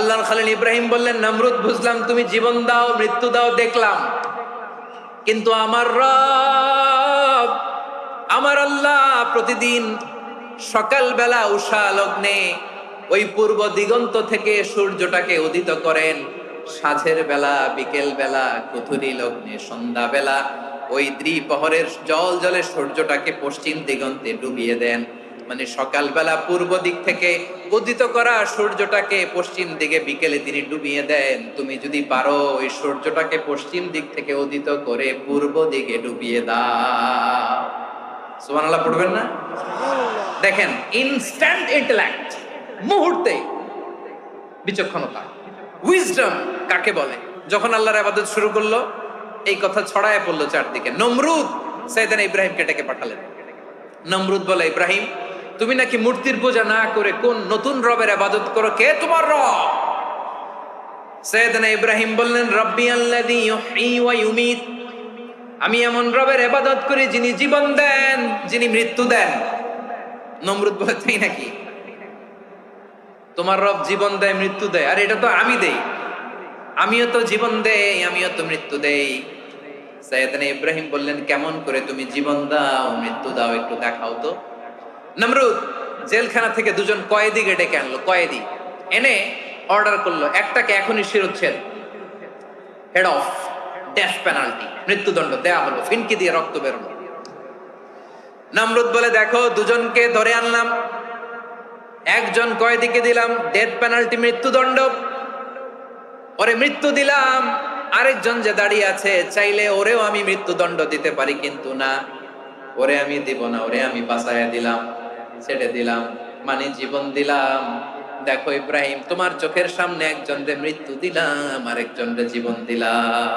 আল্লাহর খলিল ইব্রাহিম বললেন, নমরুদ বুঝলাম তুমি জীবন দাও মৃত্যু দাও দেখলাম, কিন্তু আমার রব আমার আল্লাহ প্রতিদিন সকালবেলা উষা লগ্নে ওই পূর্ব দিগন্ত থেকে সূর্যটাকে উদিত করেন, সাঁঝের বেলা বিকেল বেলা কুথুরি লগ্নে সন্ধ্যা বেলা ওই দ্বিপ্রহরের জল জলে সূর্যটাকে পশ্চিম দিগন্তে ডুবিয়ে দেন। মানে সকালবেলা পূর্ব দিক থেকে উদিত করা সূর্যটাকে পশ্চিম দিকে বিকেলে তিনি ডুবিয়ে দেন। তুমি যদি পারো ওই সূর্যটাকে পশ্চিম দিক থেকে উদিত করে পূর্ব দিকে ডুবিয়ে দাও। সুবহানাল্লাহ পড়বেন না? দেখেন, ইনস্ট্যান্ট ইন্টেলেক্ট, মুহূর্তে বিচক্ষণতা, উইজডম কাকে বলে। যখন আল্লাহর ইবাদত শুরু করলো, এই কথা ছড়ায় পড়লো চারদিকে। নমরুদ সাইয়েদনা ইব্রাহিমকে ডেকে পাঠালেন। নমরুদ বলে, ইব্রাহিম তুমি নাকি মূর্তির পূজা না করে কোন নতুন রবের ইবাদত করো, কে তোমার রব? সাইয়েদনা ইব্রাহিম বললেন, রব্বি আল্লাযী ইউহয়ী ওয়া ইউমীত, আমি এমন রবের ইবাদত করি যিনি জীবন দেন, যিনি মৃত্যু দেন। নমরুদ বলে, তাই নাকি? তোমার রব জীবন দেয় মৃত্যু দেয়, আর এটা তো আমি দেই, আমিও তো জীবন দেই আমিও তো মৃত্যু দেই। সাইয়েদনা ইব্রাহিম বললেন, কেমন করে তুমি জীবন দাও মৃত্যু দাও একটু দেখাও তো। নমরুদ জেলখানা থেকে দুজন কয়েদিকে ডেকে আনলো, কয়েদি এনে অর্ডার করলো, একটাকে এখনই শিরোচ্ছেদ, হেড অফ, ডেথ পেনাল্টি, মৃত্যুদণ্ড দেয়া হলো, ফিনকি দিয়ে রক্ত বেরোলো। নমরুদ বলে, দেখো দুজনকে ধরে আনলাম, একজন কয়েদিকে দিলাম ডেথ পেনাল্টি, মৃত্যুদণ্ড, ওরে মৃত্যু দিলাম। আরেকজন যে দাঁড়িয়ে আছে, চাইলে ওরেও আমি মৃত্যুদণ্ড দিতে পারি, কিন্তু না, ওরে আমি দিব না, ওরে আমি বাঁচাইয়া দিলাম, ছেড়ে দিলাম, মানে জীবন দিলাম। দেখো ইব্রাহিম, তোমার চোখের সামনে একজনকে মৃত্যু দিলাম, আরেকজনকে জীবন দিলাম।